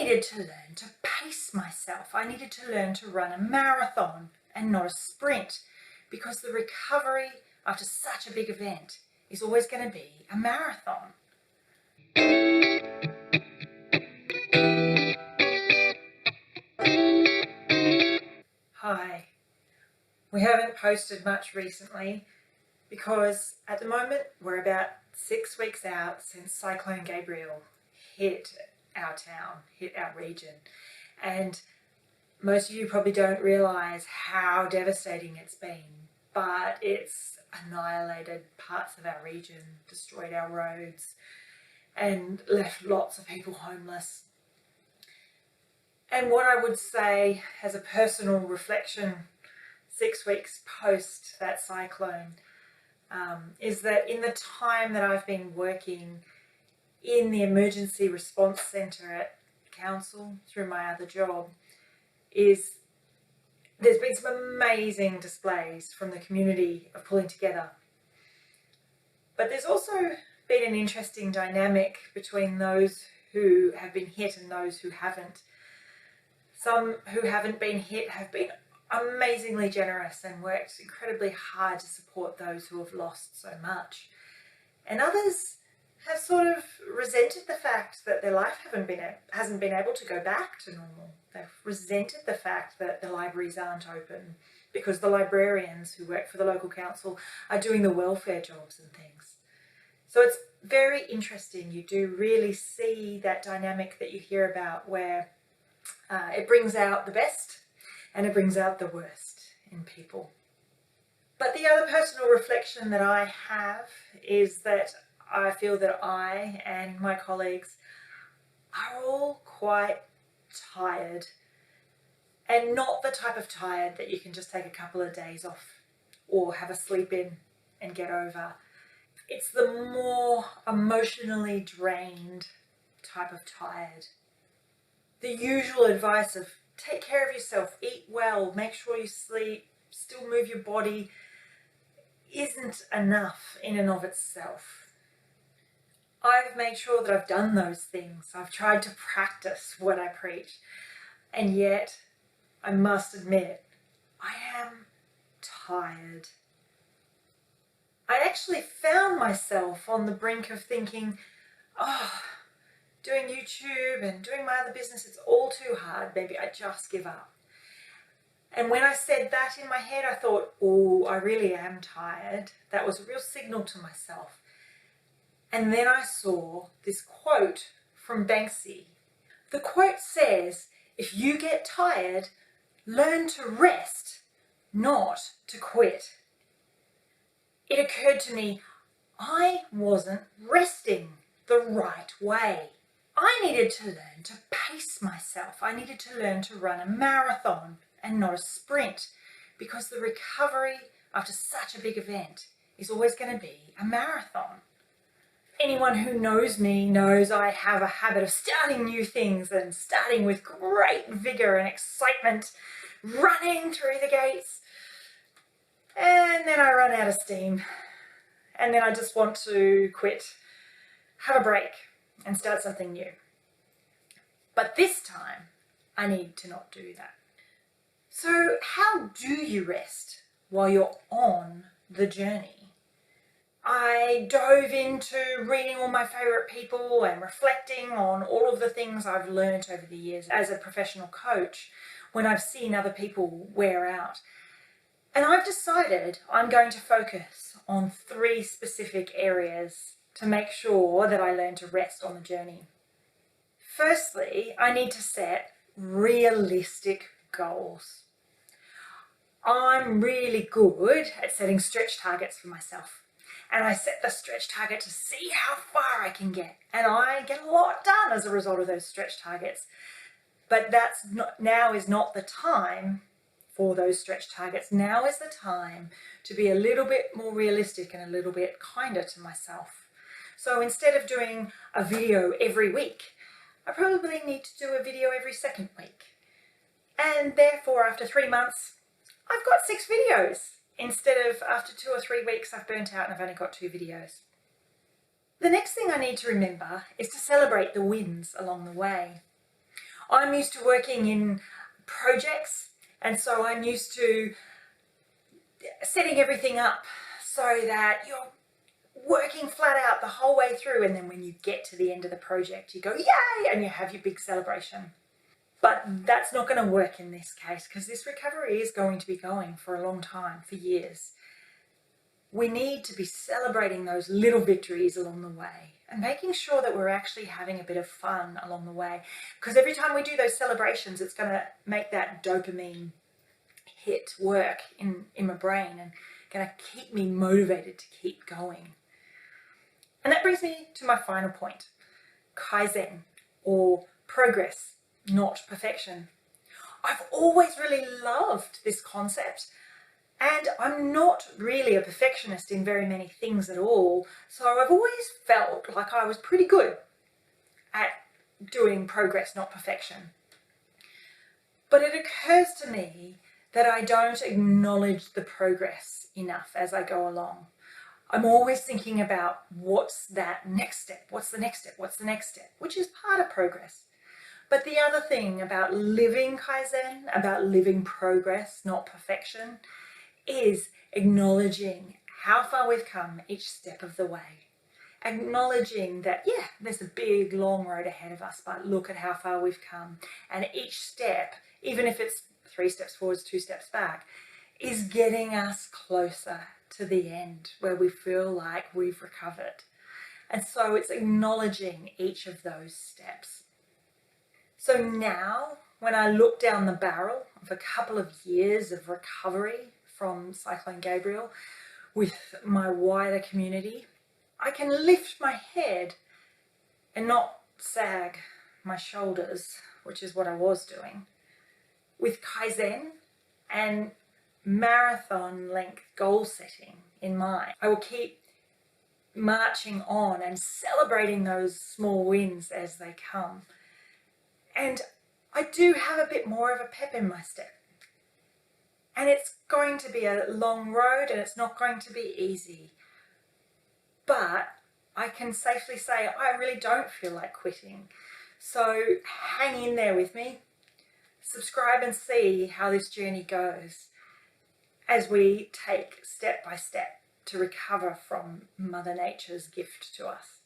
needed to learn to pace myself. I needed to learn to run a marathon and not a sprint, because the recovery after such a big event is always going to be a marathon. Hi. We haven't posted much recently because at the moment we're about 6 weeks out since Cyclone Gabrielle hit our town, hit our region. And most of you probably don't realise how devastating it's been, but it's annihilated parts of our region, destroyed our roads, and left lots of people homeless. And what I would say as a personal reflection 6 weeks post that cyclone is that in the time that I've been working in the emergency response centre at council through my other job, there's been some amazing displays from the community of pulling together. But there's also been an interesting dynamic between those who have been hit and those who haven't. Some who haven't been hit have been amazingly generous and worked incredibly hard to support those who have lost so much. And others have sort of resented the fact that their life hasn't been able to go back to normal. They've resented the fact that the libraries aren't open because the librarians who work for the local council are doing the welfare jobs and things. So it's very interesting. You do really see that dynamic that you hear about where it brings out the best and it brings out the worst in people. But the other personal reflection that I have is that I feel that I and my colleagues are all quite tired, and not the type of tired that you can just take a couple of days off or have a sleep in and get over. It's the more emotionally drained type of tired. The usual advice of take care of yourself, eat well, make sure you sleep, still move your body, isn't enough in and of itself. I've made sure that I've done those things. I've tried to practice what I preach, and yet I must admit I am tired. I actually found myself on the brink of thinking, doing YouTube and doing my other business, it's all too hard, maybe I just give up. And when I said that in my head, I thought, I really am tired. That was a real signal to myself. And then I saw this quote from Banksy. The quote says, if you get tired, learn to rest, not to quit. It occurred to me, I wasn't resting the right way. I needed to learn to pace myself. I needed to learn to run a marathon and not a sprint, because the recovery after such a big event is always going to be a marathon. Anyone who knows me knows I have a habit of starting new things and starting with great vigour and excitement, running through the gates, and then I run out of steam, and then I just want to quit, have a break, and start something new. But this time, I need to not do that. So how do you rest while you're on the journey? I dove into reading all my favourite people and reflecting on all of the things I've learnt over the years as a professional coach when I've seen other people wear out. And I've decided I'm going to focus on 3 specific areas to make sure that I learn to rest on the journey. Firstly, I need to set realistic goals. I'm really good at setting stretch targets for myself. And I set the stretch target to see how far I can get. And I get a lot done as a result of those stretch targets. But now is not the time for those stretch targets. Now is the time to be a little bit more realistic and a little bit kinder to myself. So instead of doing a video every week, I probably need to do a video every second week. And therefore, after 3 months, I've got 6 videos. Instead of after 2 or 3 weeks, I've burnt out and I've only got 2 videos. The next thing I need to remember is to celebrate the wins along the way. I'm used to working in projects, and so I'm used to setting everything up so that you're working flat out the whole way through, and then when you get to the end of the project you go yay and you have your big celebration. But that's not going to work in this case, because this recovery is going to be going for a long time, for years. We need to be celebrating those little victories along the way and making sure that we're actually having a bit of fun along the way, because every time we do those celebrations it's going to make that dopamine hit work in my brain and going to keep me motivated to keep going. And that brings me to my final point: Kaizen, or progress, not perfection. I've always really loved this concept, and I'm not really a perfectionist in very many things at all, so I've always felt like I was pretty good at doing progress, not perfection. But it occurs to me that I don't acknowledge the progress enough as I go along. I'm always thinking about what's that next step, what's the next step, what's the next step, which is part of progress. But the other thing about living Kaizen, about living progress, not perfection, is acknowledging how far we've come each step of the way. Acknowledging that, yeah, there's a big, long road ahead of us, but look at how far we've come. And each step, even if it's 3 steps forwards, 2 steps back, is getting us closer to the end where we feel like we've recovered. And so it's acknowledging each of those steps. So now, when I look down the barrel of a couple of years of recovery from Cyclone Gabrielle with my wider community, I can lift my head and not sag my shoulders, which is what I was doing. With Kaizen and marathon length goal setting in mind, I will keep marching on and celebrating those small wins as they come. And I do have a bit more of a pep in my step. And it's going to be a long road and it's not going to be easy. But I can safely say I really don't feel like quitting. So hang in there with me. Subscribe and see how this journey goes as we take step by step to recover from Mother Nature's gift to us.